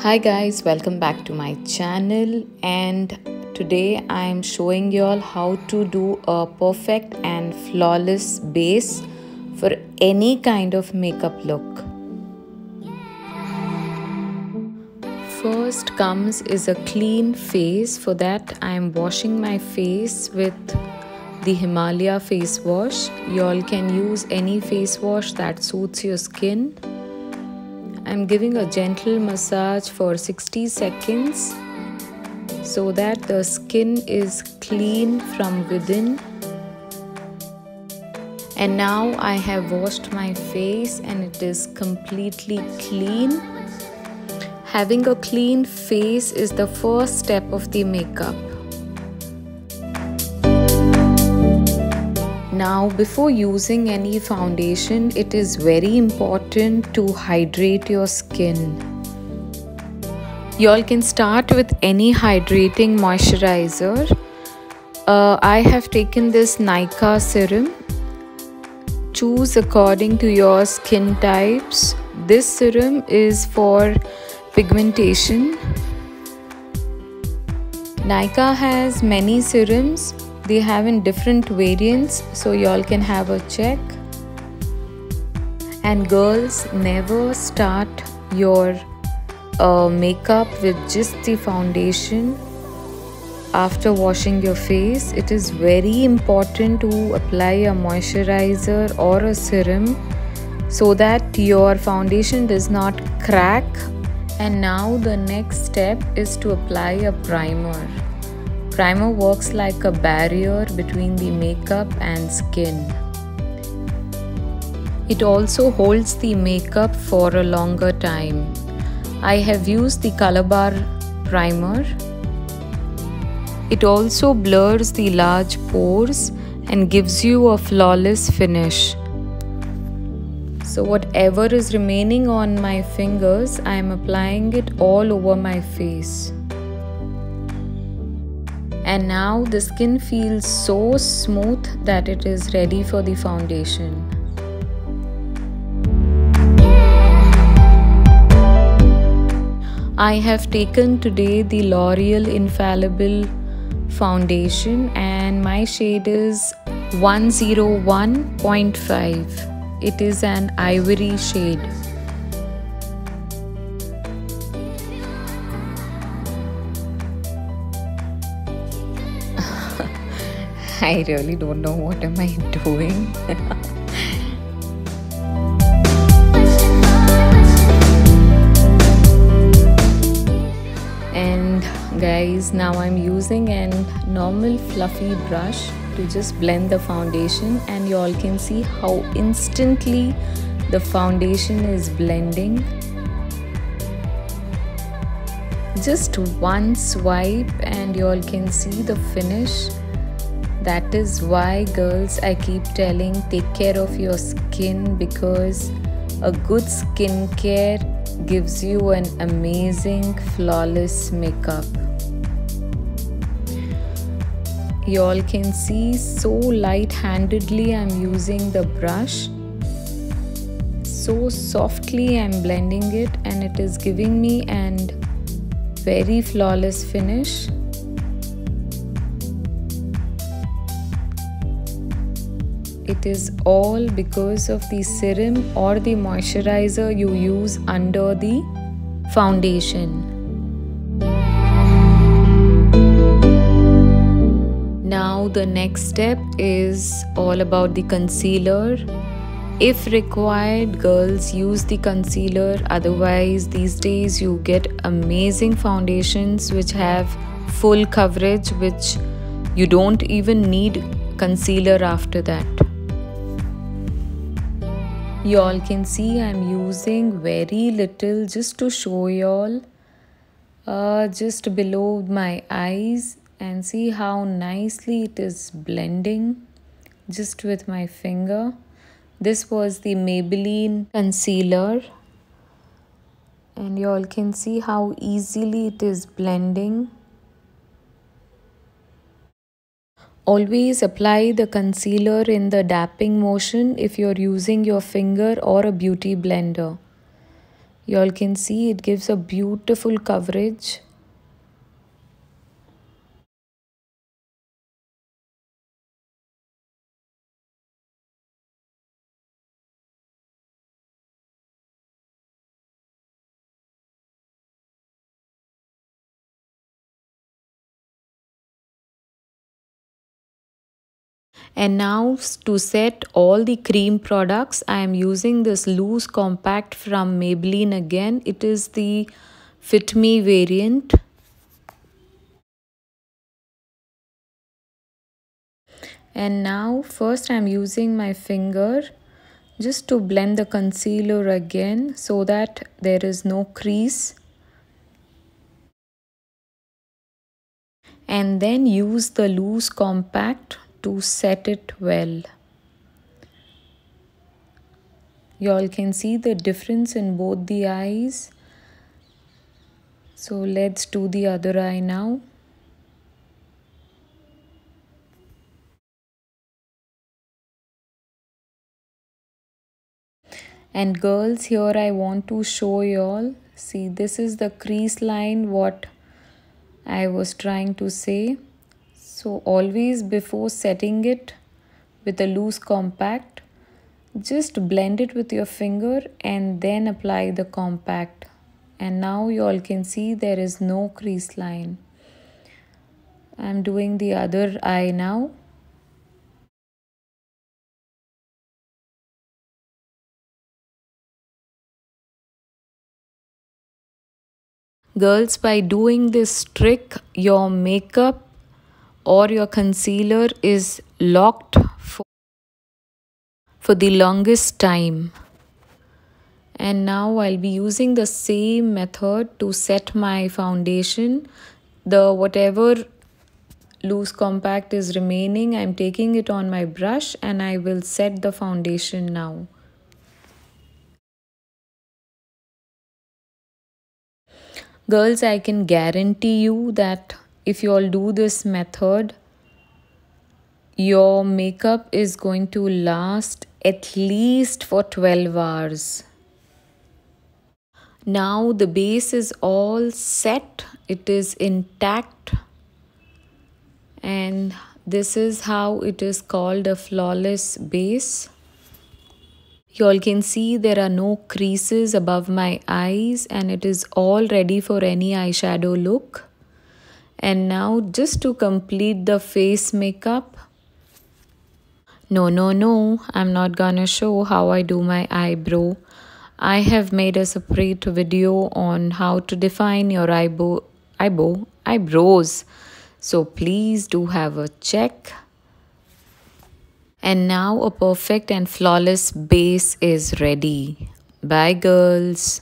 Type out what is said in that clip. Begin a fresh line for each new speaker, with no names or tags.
Hi guys, welcome back to my channel, and today I am showing you all how to do a perfect and flawless base for any kind of makeup look. First comes is a clean face. For that I am washing my face with the Himalaya face wash. You all can use any face wash that suits your skin. I'm giving a gentle massage for 60 seconds so that the skin is clean from within. And now I have washed my face and it is completely clean. Having a clean face is the first step of the makeup. Now, before using any foundation, it is very important to hydrate your skin. You all can start with any hydrating moisturizer. I have taken this Nykaa serum. Choose according to your skin types. This serum is for pigmentation. Nykaa has many serums. They have in different variants, so y'all can have a check. And girls, never start your makeup with just the foundation after washing your face. It is very important to apply a moisturizer or a serum so that your foundation does not crack. And now the next step is to apply a primer. Primer works like a barrier between the makeup and skin. It also holds the makeup for a longer time. I have used the Color Bar primer. It also blurs the large pores and gives you a flawless finish. So whatever is remaining on my fingers, I am applying it all over my face. And now the skin feels so smooth that it is ready for the foundation. I have taken today the L'Oreal Infallible foundation and my shade is 101.5. It is an ivory shade. I really don't know what am I doing. And guys, now I'm using a normal fluffy brush to just blend the foundation, and you all can see how instantly the foundation is blending. Just one swipe and you all can see the finish. That is why, girls, I keep telling, take care of your skin, because a good skincare gives you an amazing, flawless makeup. You all can see so light-handedly I'm using the brush. So softly I'm blending it and it is giving me a very flawless finish. It is all because of the serum or the moisturizer you use under the foundation. Now the next step is all about the concealer. If required, girls, use the concealer. Otherwise, these days you get amazing foundations which have full coverage, which you don't even need concealer after that. You all can see I'm using very little just to show you all, just below my eyes, and see how nicely it is blending just with my finger. This was the Maybelline concealer, and you all can see how easily it is blending. Always apply the concealer in the dapping motion if you're using your finger or a beauty blender. You all can see it gives a beautiful coverage. And now to set all the cream products, I am using this loose compact from Maybelline again. It is the Fit Me variant. And now first I am using my finger just to blend the concealer again so that there is no crease. And then use the loose compact to set it well. You all can see the difference in both the eyes. So let's do the other eye now. And girls, here I want to show you all. See, this is the crease line what I was trying to say. So always before setting it with a loose compact, just blend it with your finger and then apply the compact. And now you all can see there is no crease line. I'm doing the other eye now. Girls, by doing this trick, your makeup or your concealer is locked for the longest time. And now I'll be using the same method to set my foundation. The whatever loose compact is remaining, I'm taking it on my brush and I will set the foundation now. Girls, I can guarantee you that if you all do this method, your makeup is going to last at least for 12 hours. Now the base is all set, it is intact, and this is how it is called a flawless base. You all can see there are no creases above my eyes and it is all ready for any eyeshadow look. And now just to complete the face makeup. No, I'm not gonna show how I do my eyebrow. I have made a separate video on how to define your eyebrows. So please do have a check. And now a perfect and flawless base is ready. Bye girls.